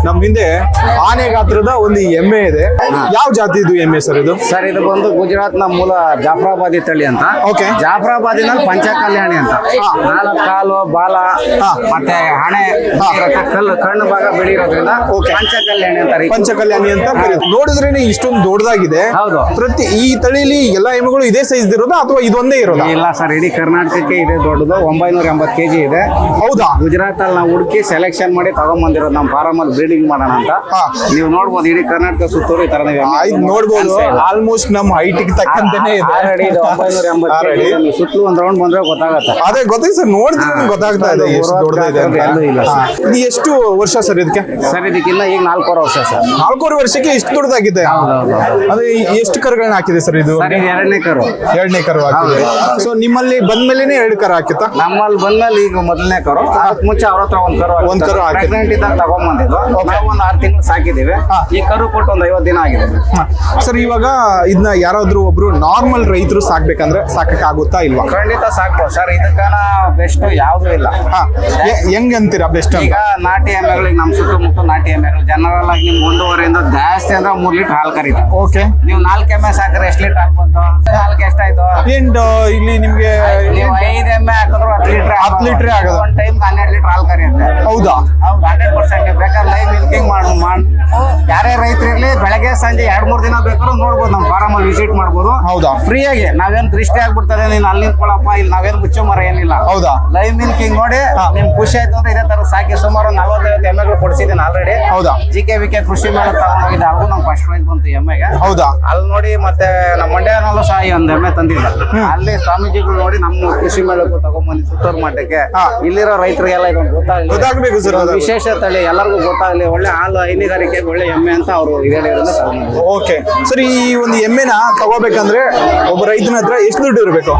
ನಮ್ ಹಿಂದೆ ಆನೆ ಗಾತ್ರದ ಒಂದು ಎಮ್ಮೆ ಇದೆ. ಯಾವ ಜಾತಿ ಇದು ಎಮ್ಮೆ ಸರ್ ಇದು? ಸರ್ ಇದು ಬಂದು ಗುಜರಾತ್ ನ ಮೂಲ ಜಾಫ್ರಾಬಾದಿ ತಳಿ ಅಂತ. ಓಕೆ. ಜಾಫ್ರಾಬಾದಿನಲ್ಲಿ ಪಂಚಕಲ್ಯಾಣಿ ಅಂತ. 4 ಕಾಲು ಬಾಲ ಮತ್ತೆ ಹಣೆ ಇರುತ್ತೆ, ಕಣ್ಣು ಭಾಗ ಬಿಳಿ ಇರೋದ್ರಿಂದ ಪಂಚಕಲ್ಯಾಣಿ ಅಂತ. ಪಂಚಕಲ್ಯಾಣಿ ಅಂತ ನೋಡಿದ್ರೇನೆ ಇಷ್ಟೊಂದು ದೊಡ್ಡದಾಗಿದೆ. ಹೌದು. ಈ ತಳಿಲಿ ಎಲ್ಲಾ ಎಮ್ಮೆಗಳು ಇದೇ ಸೈಜ್ ಇರೋದಾ ಅಥವಾ ಇದೊಂದೇ ಇರೋದಾ? ಇಲ್ಲ ಸರ್, ಇಡೀ ಕರ್ನಾಟಕಕ್ಕೆ ಇದೆ ದೊಡ್ಡದು. 980 kg ಇದೆ. ಹೌದಾ? ಗುಜರಾತ್ ಅಲ್ಲಿ ನಾವು ಹುಡುಕಿ ಸೆಲೆಕ್ಷನ್ ಮಾಡಿ ತಗೊಂಡ್ಬಂದಿರೋದು ನಮ್ಮ ಫಾರಂ ಅಲ್ಲಿ ಬ್ರೀಡಿಂಗ್ ಮಾಡೋಣ ಅಂತ. ನೀವು ನೋಡ್ಬೋದು ಇಡೀ ಕರ್ನಾಟಕ ಸುತ್ತೂರು ಈ ತರ ನೋಡ್ಬೋದು. ಆಲ್ಮೋಸ್ಟ್ ನಮ್ಮ ಹೈಟ್ ತಕ್ಕಂತೆನೆ ಇದೆ. 980 ಸುತ್ತಲೂ ಒಂದ್ ರೌಂಡ್ ಬಂದ್ರೆ ಗೊತ್ತಾಗತ್ತೆ. ಅದೇ ಗೊತ್ತಾಯ್ತು ಸರ್, ನೋಡಿದ್ರೆ ಗೊತ್ತಾಗ್ತಾ ಇದೆ ಎಷ್ಟು ದೊಡ್ಡದಿದೆ ಅಂತ. ಇದು ಎಷ್ಟು ವರ್ಷ ಸರ್ ಇದಕ್ಕೆ? ಸರ್ ಇದಕ್ಕಿಲ್ಲ ಈಗ 4 ವರ್ಷ ಸರ್. 4 ವರ್ಷಕ್ಕೆ ಇಷ್ಟು ದೊಡ್ಡದಾಗಿದೆ. ಅದೇ ಎಷ್ಟು ಕರುಗಳನ್ನ ಹಾಕಿದೆ ಸರ್ ಇದು? ಸರ್ ಇದು ಎರಡನೇ ಕರು ಹಾಕಿದೆ. ಸೊ ನಿಮ್ಮಲ್ಲಿ ಬಂದ್ಮೇಲೆನೆ 2 ಕರು ಹಾಕಿತ್ತಾ? ನಮ್ಮಲ್ಲಿ ಬಂದ್ಮೇಲೆ ಈಗ ಮೊದಲನೇ ಕರು. ಅದಕ್ಕೆ ಮುಂಚೆ ಅವ್ರ ಹತ್ರ ಒಂದ್ ಕರು ಪ್ರೆಗ್ನೆಂಟ್ ಇದ್ದಾಗ ತಗೊಂಡ್ಬಂದಿದ್ವು. ನಾವು ಒಂದು 6 ತಿಂಗಳು ಸಾಕಿದೀವಿ. ಈ ಕರು ಕೊಟ್ಟು ಒಂದು 50 ದಿನ ಆಗಿದೆ. ಸರ್ ಇವಾಗ ಇದನ್ನ ಯಾರಾದ್ರೂ ಒಬ್ರು ನಾರ್ಮಲ್ ರೈತರು ಸಾಕ್ಬೇಕಂದ್ರೆ ಸಾಕಕ್ ಆಗುತ್ತಾ ಇಲ್ವಾ? ಖಂಡಿತ ಸಾಕ್ಬೋದು ಸರ್. ಇದಕ್ಕನ ಬೆಸ್ಟ್ ಯಾವ್ದು ಇಲ್ಲ. ಹೆಂಗ್ ಅಂತೀರಾ ಬೆಸ್ಟ್? ಈಗ ನಾಟಿ ಎಮ್ಮೆಗಳು ನಮ್ ಸುತ್ತಮುತ್ತ ನಾಟಿ ಎಮ್ಮೆಗಳು ಜನರಲ್ ಆಗಿ ನಿಮ್ಗೆ 1.5 ಜಾಸ್ತಿ ಅಂದ್ರೆ 3 ಲೀಟರ್ ಹಾಲು ಕರೀತಾರೆ. ಓಕೆ. ನೀವು 4 ಎಮ್ಮೆ ಸಾಕ್ರೆ ಎಷ್ಟು ಲೀಟರ್ ಹಾಲು ಬಂತು? ಹಾಲ್ಗೆ ಎಷ್ಟಾಯ್ತು? ಇಲ್ಲಿ ನಿಮ್ಗೆ ನೀವು 5 ಎಮ್ಮೆ ಹಾಕಿದ್ರು 10 ಲೀಟರ್ ಆಗೋದು. ಒಂದ್ ಟೈಮ್ 12 ಲೀಟರ್ ಹಾಲು ಕರಿಯುತ್ತೆ. ಹೌದಾ? ಹೌದು, 100%. ನೀವು ಬೇಕಾದ್ರೆ ಲೈವ್ ಮಿಲ್ಕಿಂಗ್ ಯಾರೇ ರೈತರಿರ್ಲಿ ಬೆಳಗ್ಗೆ ಸಂಜೆ 2-3 ದಿನ ಬೇಕಾದ್ರೂ ನೋಡ್ಬೋದು. ನಮ್ಮ ಫಾರಂ ಅಲ್ಲಿ ವಿಸಿಟ್ ಮಾಡ್ಬೋದು. ಹೌದಾ? ಫ್ರೀ ಆಗಿ. ನಾವೇನ್ ದೃಷ್ಟಿ ಆಗ್ಬಿಡ್ತದೆ ನೀನ್ ಅಲ್ಲಿ ನಿಂತ್ಕೊಳ್ಳಪ್ಪ, ಇಲ್ಲಿ ನಾವೇನು ಮುಚ್ಚೋ ಮರ ಏನಿಲ್ಲ. ಹೌದಾ? ಲೈವ್ ಮಿಲ್ಕಿಂಗ್ ನೋಡಿ ನಿಮ್ ಖುಷಿ ಆಯ್ತು ಅಂದ್ರೆ ಇದೇ ತರ ಸಾಕಿ ಸುಮಾರು 40-50 ಎಮ್ಮೆಗಳು ಕೊಡಿಸಿದ್ದೀನಿ ಆಲ್ರೆಡಿ. ಹೌದಾ? GKVK ಕೃಷಿ ಮೇಳ ತಗೊಂಡೋಗಿದ್ದೆ. ಅದು ನಮ್ ಫಸ್ಟ್ ಪ್ರೈಸ್ ಬಂತು ಎಮ್ಮೆಗೆ. ಹೌದಾ? ಅಲ್ಲಿ ನೋಡಿ ಮತ್ತೆ ನಮ್ಮ ಮಂಡ್ಯನಲ್ಲೂ ಸಹ ಒಂದು ಎಮ್ಮೆ ತಂದಿದ್ದ. ಅಲ್ಲಿ ಸ್ವಾಮೀಜಿಗಳು ನೋಡಿ ನಮ್ಮ ಕೃಷಿ ಮೇಳಕ್ಕೂ ತಗೊಂಡ್ಬಂದು ಸುತ್ತೂರು ಮಟ್ಟಕ್ಕೆ ಇಲ್ಲಿರೋ ರೈತರಿಗೆಲ್ಲ ಇದೊಂದು ಗೊತ್ತಾಗ್ಬೇಕು ಸರ್. ವಿಶೇಷ ತಳಿ ಎಲ್ಲರಿಗೂ ಗೊತ್ತಾಗ್ಲಿ, ಒಳ್ಳೆ ಹಾಲು ಹೈನುಗಾರಿಕೆ ಒಳ್ಳೆ ಎಮ್ಮೆ ಅಂತ ಅವರು ಹೇಳಿರೋದು. ಓಕೆ ಸರ್, ಈ ಒಂದು ಎಮ್ಮೆನ ತಗೋಬೇಕಂದ್ರೆ ಒಬ್ಬ ರೈತನ ಹತ್ರ ಎಷ್ಟು ದುಡ್ಡು ಇರಬೇಕು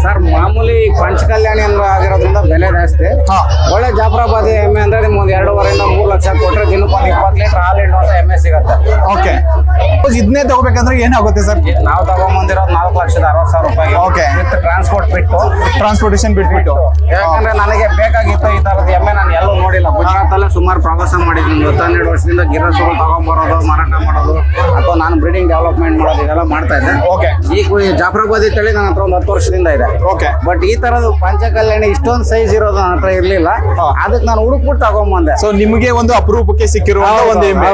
ಸರ್? ಮಾಮೂಲಿ ಪಂಚಕಲ್ಯಾಣಿ ಆಗಿರೋದ್ರಿಂದ ಬೆಲೆ ಜಾಸ್ತಿ. ಒಳ್ಳೆ ಜಾಫ್ರಾಬಾದಿ ಎಮ್ಮೆ ಅಂದ್ರೆ ನಿಮ್ಗೆ ಒಂದು 2.5 3 ಲಕ್ಷ ಕೊಟ್ರೆ ದಿನಕ್ಕೆ ಒಂದು 20 ಲೀಟರ್ ಹಾಲು ಹಿಂಡು ಅಂತ ಎಮ್ಮೆ ಸಿಗುತ್ತೆ. ಓಕೆ. ಇದನ್ನೇ ತಗೋಬೇಕಂದ್ರೆ ಏನಾಗುತ್ತೆ ಸರ್? ನಾವು ತಗೊಂಡ್ಬಂದಿರೋದು 4,60,000 ರೂಪಾಯಿ. ಓಕೆ. ವಿತ್ ಟ್ರಾನ್ಸ್ಪೋರ್ಟೇಷನ್ ಬಿಟ್ಬಿಟ್ಟು. ಯಾಕಂದ್ರೆ ನನಗೆ ಬೇಕಾಗಿತ್ತು ಈ ತರದ ಎಮ್ಮೆ. ನಾನು ಎಲ್ಲೂ ನೋಡಿಲ್ಲ. ಗುಜರಾತ್ ಅಲ್ಲೇ ಸುಮಾರು ಪ್ರವಾಸ ಮಾಡಿದ್ದೀನಿ. 12 ವರ್ಷದಿಂದ ಗಿರಸುಗಳು ತಗೊಂಡ್ಬರೋದು, ಮಾರಾಟ ಮಾಡೋದು, ಅಥವಾ ನಾನು ಬ್ರೀಡಿಂಗ್ ಡೆವಲಪ್ಮೆಂಟ್ ಮಾಡೋದು ಇದೆಲ್ಲ ಮಾಡ್ತಾ ಇದ್ದೆ. ಓಕೆ. ಈಗ ಜಾಫ್ರಾಬಾದಿ ತಳಿ ನನ್ನ ಹತ್ರ ಒಂದು 10 ವರ್ಷದಿಂದ ಇದೆ. ಓಕೆ. ಬಟ್ ಈ ತರದ್ದು ಪಂಚಕಲ್ಯಾಣಿ ಇಷ್ಟೊಂದು ಸೈಜ್ ಇರೋದು ನನ್ನ ಹತ್ರ ಇರ್ಲಿಲ್ಲ. ಅದಕ್ಕೆ ನಾನು ಹುಡುಕ್ಬಿಟ್ಟು ತಗೊಂಡ್ಬಂದೆ. ಸೊ ನಿಮಗೆ ಒಂದು ಅಪರೂಪಕ್ಕೆ ಸಿಕ್ಕಿರುವಂತ ಒಂದು ಎಮ್ಮೆ.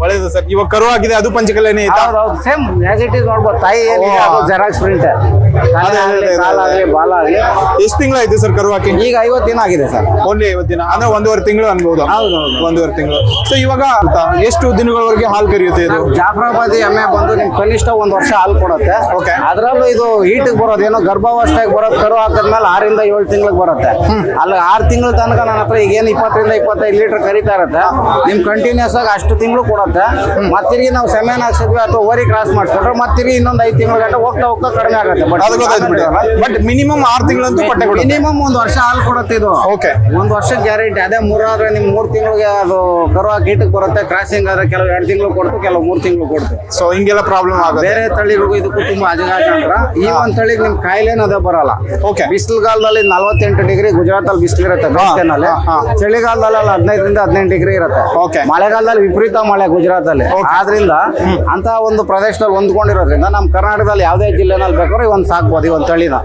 ಒಳ್ಳೇದು ಸರ್. ಇವಾಗ ಕರು ಆಗಿದೆ, ಅದು ಪಂಚಕಲ್ಯಾಣಿ ಐತಾ? ಸೇಮ್ ಆಸ್ ಇಟ್ ಇಸ್ ನೋಡ್ಬೋದು. ತಾಯಿ ಏನಿದೆ ಅದು ಜೆರಾಕ್ಸ್ ಪ್ರಿಂಟ್. ಕಾಲಾಗ್ಲಿ ಬಾಲ ಆಗ್ಲಿ. ಎಷ್ಟು ತಿಂಗಳಾಯ್ತು ಸರ್ ಕರು ಹಾಕಿ? ಈಗ 50 ದಿನ ಆಗಿದೆ ಸರ್. ಓನ್ಲಿ 50 ದಿನ ಅಂದ್ರೆ 1.5 ತಿಂಗಳು ಅನ್ಬಹುದು. 1.5 ತಿಂಗಳು. ಸೊ ಇವಾಗ ಎಷ್ಟು ದಿನಗಳವರೆಗೆ ಹಾಲು ಕರಿಯುತ್ತೆ ಇದು? ಜಾಫ್ರಾಬಾದಿ ಎಮ್ಮೆ ಬಂದು ನಿಮ್ ಕನಿಷ್ಠ 1 ವರ್ಷ ಹಾಲು ಕೊಡುತ್ತೆ. ಓಕೆ. ಅದ್ರಲ್ಲೂ ಇದು ಈಟಿಗೆ ಬರೋದು ಏನೋ ಗರ್ಭಾವಸ್ಥೆಗೆ ಬರೋದು ಕರು ಹಾಕಿದ್ಮೇಲೆ 6 ರಿಂದ 7 ತಿಂಗಳಿಗೆ ಬರುತ್ತೆ. ಅಲ್ಲಿ 6 ತಿಂಗಳ ತನಕ ನನ್ನ ಹತ್ರ ಈಗ ಏನು 20 ರಿಂದ 25 ಲೀಟರ್ ಕರಿತಾ ಇರುತ್ತೆ. ನಿಮ್ ಕಂಟಿನ್ಯೂಸ್ ಆಗಿ ಅಷ್ಟು ತಿಂಗಳು ಕೊಡುತ್ತೆ. ಮತ್ತಿರ್ಗಿ ನಾವು ಸೆಮೆನ್ ಹಾಕ್ಸಿದ್ವಿ ಅಥವಾ ಓರಿ ಕ್ರಾಸ್ ಮಾಡಿಸ್ಕೊಂಡ್ರೆ ಮತ್ತಿರ್ಗಿ ಇನ್ನೊಂದು 5 ತಿಂಗಳ ಗಂಟೆ ಹೋಗ್ತಾ ಕಡಿಮೆ ಆಗುತ್ತೆ. ಬಟ್ ಮಿನಿಮಮ್ 6 ತಿಂಗಳಂತೂ ಪಟ್ಟೆ ಕೊಡುತ್ತೆ. ಮಿನಿಮಮ್ 1 ವರ್ಷ ಹಾಲು ಕೊಡುತ್ತೆ ಇದು. ಓಕೆ. 1 ವರ್ಷಕ್ಕೆ ಗ್ಯಾರಂಟಿ. ಅದೇ 3 ಆದ್ರೆ ನಿಮ್ 3 ತಿಂಗಳಿಗೆ ಅದು ಕರು ಹಾಕಿ ಈಟಿಗೆ ಬರುತ್ತೆ. ಕ್ರಾಸಿಂಗ್ ಆದ್ರೆ ಕೆಲವು 2 ತಿಂಗಳು ಕೊಡ್ತು, ಕೆಲವು 3 ತಿಂಗಳು ಕೊಡ್ತು. ಸೊ ಹಿಂಗೆಲ್ಲ ಪ್ರಾಬ್ಲಮ್ ಆಗುತ್ತೆ. ಬೇರೆ ತಳಿಗಳಿಗೂ ಇದಕ್ಕೂ ತುಂಬಾ ಅಜಗಾಟ. ಈ ಒಂದ್ ತಳಿಗೆ ನಿಮ್ ಕಾಯಿಲೆನೂ ಅದೇ ಬರಲ್ಲ. ಓಕೆ. ಬಿಸಿಲುಗಾಲದಲ್ಲಿ 48 ಡಿಗ್ರಿ ಗುಜರಾತ್ ಅಲ್ಲಿ ಬಿಸಿಲಿರುತ್ತೆ. ಬೇಸಿಗೆನಲ್ಲಿ ಚಳಿಗಾಲದಲ್ಲಿ 15 ರಿಂದ 18 ಡಿಗ್ರಿ ಇರುತ್ತೆ. ಓಕೆ. ಮಳೆಗಾಲದಲ್ಲಿ ವಿಪರೀತ ಮಳೆ ಗುಜರಾತ್ ಅಲ್ಲಿ. ಆದ್ರಿಂದ ಅಂತ ಒಂದು ಪ್ರದೇಶದಲ್ಲಿ ಹೊಂದ್ಕೊಂಡಿರೋದ್ರಿಂದ ನಮ್ಮ ಕರ್ನಾಟಕದಲ್ಲಿ ಯಾವುದೇ ಜಿಲ್ಲೆನಲ್ಲಿ ಬೇಕಾದ್ರೆ ಒಂದ್ ಸಾಕ್ಬೋದು ಈ ಒಂದ್ ತಳಿನ.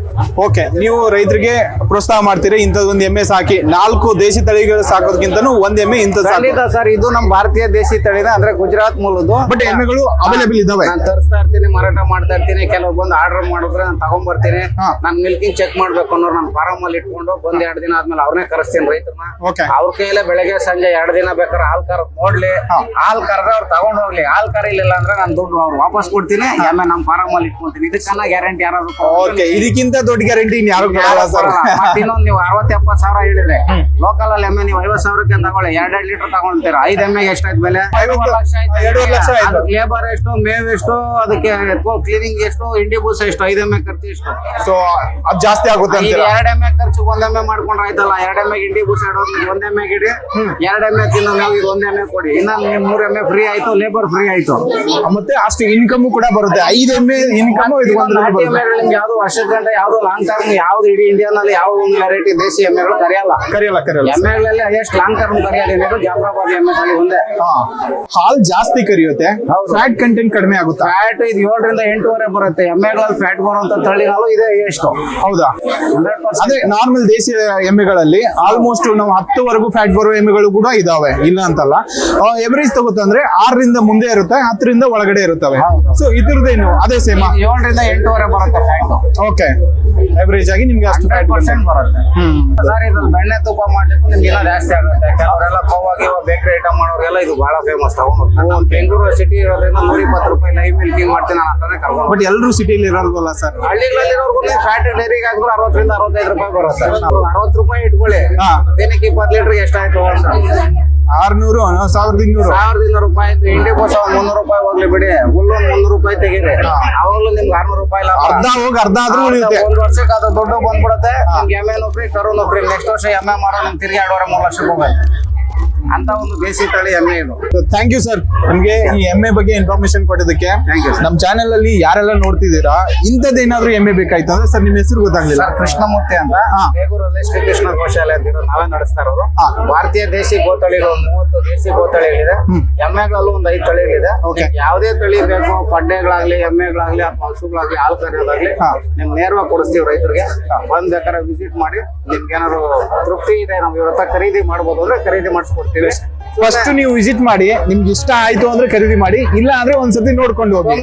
ಓಕೆ. ನೀವು ರೈತರಿಗೆ ಪ್ರೋತ್ಸಾಹ ಮಾಡ್ತೀರಿ ಇಂಥದ್ದು ಒಂದು ಎಮ್ಮೆ ಸಾಕಿ? 4 ದೇಶಿ ತಳಿಗಳು ಸಾಕೋದಕ್ಕಿಂತನೂ ಒಂದ್ ಎಮ್ಮೆ ಇಂಥ ಖಂಡಿತ ಸರ್. ಇದು ನಮ್ಮ ಭಾರತೀಯ ದೇಶಿ ತಳಿನ ಅಂದ್ರೆ ಗುಜರಾತ್ ಮೂಲದ್ದು. ಬಟ್ ಎಮ್ಮೆಗಳು ಅವೈಲೇಬಲ್ ಇದಾವೆ. ನಾನು ತರಿಸ್ತಾ ಇರ್ತೀನಿ, ಮಾರಾಟ ಮಾಡ್ತಾ ಇರ್ತೀನಿ. ಕೆಲವು ಬಂದು ಆರ್ಡರ್ ಮಾಡಿದ್ರೆ ನಾನು ತಗೊಂಡ್ಬರ್ತೀನಿ. ನಾನು ಮಿಲ್ಕಿಂಗ್ ಚೆಕ್ ಮಾಡ್ಬೇಕು ಅನ್ನೋರು ನನ್ನ ಫಾರಂ ಅಲ್ಲಿ ಇಟ್ಕೊಂಡು ಬಂದ್ 2 ದಿನ ಆದ್ಮೇಲೆ ಅವ್ರನ್ನೇ ಕರೆಸ್ತೀನಿ ರೈತರನ್ನ. ಅವ್ರ ಕೈಯಲ್ಲೇ ಬೆಳಗ್ಗೆ ಸಂಜೆ 2 ದಿನ ಬೇಕಾದ್ರೆ ಹಾಲ್ ಕರದ್ ನೋಡ್ಲಿ. ಹಾಲ್ ಕರೆದ್ರೆ ಅವ್ರು ತಗೊಂಡ್ ಹೋಗ್ಲಿ. ಹಾಲ್ ಕರೀಲಿಲ್ಲ ಅಂದ್ರೆ ನಾನು ದುಡ್ಡು ಅವ್ರು ವಾಪಸ್ ಕೊಡ್ತೀನಿ. ಆಮೇಲೆ ನಮ್ಮ ಫಾರಂ ಅಲ್ಲಿ ಇಟ್ಕೊಂತೀನಿ. ಇದಕ್ಕನ್ನ ಗ್ಯಾರಂಟಿ ಯಾರಾದ್ರು? ಓಕೆ. ಇದಕ್ಕಿಂತ ದೊಡ್ಡ ಗ್ಯಾರಂಟಿ ಯಾರು ಕೊಡಲ್ಲ ಸರ್. ಇನ್ನೊಂದು ನೀವು 60-70 ಸಾವಿರ ಹೇಳಿದ್ರೆ ಲೋಕಲ್ ಅಲ್ಲಿ ಎಮ್ಮೆ ನೀವು 50,000ಕ್ಕೆ ತಗೊಳ್ಳಿ. 2 ಲೀಟರ್ ತಗೊಂತೀರಾ. 5 ಎಮ್ಮೆಗೆ ಎಷ್ಟಾಯ್ತು ಬೆಲೆ? 2.5 ಲಕ್ಷ ಆಯ್ತು. ಲೇಬರ್ ಎಷ್ಟು, ಮೇವ್ ಎಷ್ಟು, ಅದಕ್ಕೆ ಕ್ಲೀನಿಂಗ್ ಎಷ್ಟು, ಇಂಡಿ ಬೂಸ ಎಷ್ಟು, 5 ಎಮ್ಮೆ ಖರ್ಚು ಎಷ್ಟು. ಸೊ ಅದು ಜಾಸ್ತಿ ಆಗುತ್ತೆ. 2 ಎಮ್ಮೆ ಖರ್ಚು 1 ಎಮ್ಮೆ ಮಾಡ್ಕೊಂಡ್ರೆ ಆಯ್ತಲ್ಲ. 2 ಎಮ್ಮೆಗೆ ಇಂಡಿ ಬೂಸ ಇಡೋದು 1 ಎಮ್ಮೆಗೆ ಇಡಿ. 2 ಎಮ್ಮೆ ತಿನ್ನೋ ಮೇವು 1 ಎಮ್ಮೆ ಕೊಡಿ. ಇನ್ನ 3 ಎಮ್ಮೆ ಫ್ರೀ ಆಯ್ತು, ಲೇಬರ್ ಫ್ರೀ ಆಯ್ತು. ಮತ್ತೆ ಅಷ್ಟು ಇನ್ಕಮ್ ಕೂಡ ಬರುತ್ತೆ. 5 ಎಮ್ಮೆ ಇನ್ಕಮ್ ಇದು ನಾಟಿ ಎಮ್ಮೆಗಳು ನಿಮ್ಗೆ ಯಾವ್ದು ವರ್ಷದ ಗಂಟೆ ಯಾವ್ದು ಲಾಂಗ್ ಟರ್ಮ್ ಯಾವ್ದು ಇಡೀ ಇಂಡಿಯನ್ ಅಲ್ಲಿ ಯಾವ ಒಂದು ವೆರೈಟಿ ದೇಶಿ ಎಮ್ಮೆಗಳು ಕರೆಯಲ್ಲ. ಎಮ್ಮೆಗಳಲ್ಲಿ ಹೈಯೆಸ್ಟ್ ಲಾಂಗ್ ಟರ್ಮ್ ಕರೆಯೋದು ಎಮ್ಮೆಗಳು ಜಾಫ್ರಾಬಾದ್ ಎಮ್ಮೆ ತಳಿ ಒಂದೇ. ಹಾಲ್ ಜಾಸ್ತಿ ಕರಿಯುತ್ತೆ, ಫ್ಯಾಟ್ ಕಂಟೆಂಟ್ ಕಡಿಮೆ ಆಗುತ್ತೆ. ಫ್ಯಾಟ್ ಇದು 7 ರಿಂದ 8 ಬರುತ್ತೆ. ಎಮ್ಮೆಗಳಲ್ಲಿ ಫ್ಯಾಟ್ ಬರುವಂತ ತಳಿಗಳು ಇದೆ ಎಷ್ಟು. ಹೌದಾ? 100%. ಅದೇ ನಾರ್ಮಲ್ ದೇಶಿ ಎಮ್ಮೆಗಳಲ್ಲಿ ಆಲ್ಮೋಸ್ಟ್ ನಾವು 10 ಫ್ಯಾಟ್ ಬರುವ ಎಮ್ಮೆಗಳು ಕೂಡ ಇದಾವೆ, ಇಲ್ಲ ಅಂತಲ್ಲ. ಎವರೇಜ್ ತಗೋತಂದ್ರೆ 6 ರಿಂದ ಮುಂದೆ ಇರುತ್ತೆ, 10 ರಿಂದ ಒಳಗಡೆ ಇರುತ್ತವೆ. ಸೊ ಇದ್ರದ್ದೇನು ಅದೇ ಸೇಮ್ 7 ರಿಂದ 8 ಬರುತ್ತೆ ಫ್ಯಾಟ್. ಓಕೆ, ಎವರೇಜ್ ಆಗಿ ನಿಮ್ಗೆ ಅಷ್ಟು 100% ಬರುತ್ತೆ. ಸರ್ ಇದ್ರಲ್ಲಿ ಬೆಣ್ಣೆ ತುಪ್ಪ ಮಾಡ್ಲಿಕ್ಕೂ ನಿಮ್ಗೆ ಇನ್ನೂ ಜಾಸ್ತಿ ಆಗುತ್ತೆ. ಕೆಲವರೆಲ್ಲ ಕೋವಾಗಿ ಬೇಕರಿ ಐಟಮ್ ಮಾಡೋರಿಗೆಲ್ಲ ಇದು ಬಹಳ ಫೇಮಸ್. ತಗೊಂಡು ಬೆಂಗಳೂರು ಸಿಟಿ ಇರೋದ್ರಿಂದ 120 ರೂಪಾಯಿ ಲೈವ್ ಮಿಲ್ಕಿಂಗ್ ಮಾಡ್ತೀನಿ ನಾನು ಅಂತಾನೆ ಕರ್ಕೊಂಡು. ಬಟ್ ಎಲ್ಲರೂ ಸಿಟಿಲಿ ಇರಲ್ವಲ್ಲ ಸರ್? ಹಳ್ಳಿಗಳಲ್ಲಿರೋರ್ಗು ಫ್ಯಾಟ್ ಡೈರಿಗೆ ಹಾಕಿದ್ರೆ 60 ರಿಂದ 65 ರೂಪಾಯಿ ಬರುತ್ತೆ. 60 ರೂಪಾಯಿ ಇಟ್ಕೊಳ್ಳಿ, ದಿನಕ್ಕೆ 20 ಲೀಟರ್ಗೆ ಎಷ್ಟಾಯ್ತು ಅಂತ 600 1200 ರೂಪಾಯಿ. ಇಂಡಿ ಬೋಸ 300 ರೂಪಾಯಿ ಹೋಗ್ಲಿ ಬಿಡಿ, ಹುಲ್ಲು 300 ರೂಪಾಯಿ ತೆಗೀರಿ, ಅವಾಗಲೂ ನಿಮ್ಗೆ 600 ರೂಪಾಯಿ ಲಾಭ. ಅರ್ಧ ಆದ್ರೂ ಉಳಿಯುತ್ತೆ. 1 ವರ್ಷಕ್ಕೆ ಅದು ದುಡ್ಡು ಬಂದ್ಬಿಡುತ್ತೆ. ನಿಮ್ಗೆ ಎಮ್ಮೆ ಫ್ರೀ, ಕರು ಫ್ರೀ. ನೆಕ್ಸ್ಟ್ ವರ್ಷ ಎಮ್ಮೆ ಮಾರೋ ನಿಮ್ಗೆ ತಿರ್ಗಿ 2.5-3 ಲಕ್ಷಕ್ಕೆ ಹೋಗುತ್ತೆ ಅಂತ ಒಂದು ದೇಸಿ ತಳಿ ಎಮ್ಮೆ ಇದು. ಥ್ಯಾಂಕ್ ಯು ಸರ್, ನಿಮ್ಗೆ ಈ ಎಮ್ಮೆ ಬಗ್ಗೆ ಇನ್ಫಾರ್ಮೇಶನ್ ಕೊಟ್ಟಿದ್ದಕ್ಕೆ. ನಮ್ಮ ಚಾನೆಲ್ ಅಲ್ಲಿ ಯಾರೆಲ್ಲ ನೋಡ್ತಿದ್ದೀರಾ, ಇಂಥದ್ದೇನಾದ್ರೂ ಎಮ್ಮೆ ಬೇಕಾಯ್ತು ಅಂದ್ರೆ ಸರ್ ನಿಮ್ಮ ಹೆಸರು ಗೊತ್ತಾಗ್ಲಿಲ್ಲ. ಕೃಷ್ಣಮೂರ್ತಿ ಅಂತ ಬೇಗೂರಲ್ಲಿ ಶ್ರೀಕೃಷ್ಣ ಗೋಶಾಲೆ ಅಂತ ನಾವೇ ನಡೆಸ್ತಾ ಇರೋದು. ಭಾರತೀಯ ದೇಶಿ ಗೋತಳಿಗಳು 30 ದೇಶಿ ಗೋತಳಿಗಳಿದೆ. ಎಮ್ಮೆಗಳಲ್ಲೂ ಒಂದು 5 ತಳಿಗಳಿದೆ. ಯಾವುದೇ ತಳಿ ಬೇಕು, ಪಡ್ಡೆಗಳಾಗ್ಲಿ, ಎಮ್ಮೆಗಳಾಗ್ಲಿ ಅಥವಾ ಹಸುಗಳಾಗ್ಲಿ, ಹಾಲು ಕರೆಯೋದಾಗ್ಲಿ ನಿಮ್ಗೆ ನೇರವಾಗಿ ಕೊಡಿಸ್ತೀವಿ ರೈತರಿಗೆ. ಬಂದ್ ಬೇಕಾದ್ರೆ ವಿಸಿಟ್ ಮಾಡಿ, ನಿಮ್ಗೆ ಏನಾದ್ರು ತೃಪ್ತಿ ಇದೆ, ನಾವು ಇವ್ರ ಹತ್ರ ಖರೀದಿ ಮಾಡ್ಬೋದು ಅಂದ್ರೆ ಖರೀದಿ ಮಾಡಿಸ್ಕೊಡ್ತೀವಿ. ಫಸ್ಟ್ ನೀವು ವಿಸಿಟ್ ಮಾಡಿ, ನಿಮ್ಗೆ ಇಷ್ಟ ಆಯ್ತು ಅಂದ್ರೆ ಖರೀದಿ ಮಾಡಿ, ಇಲ್ಲ ಅಂದ್ರೆ ಒಂದ್ಸತಿ ನೋಡ್ಕೊಂಡು ಹೋಗಿ.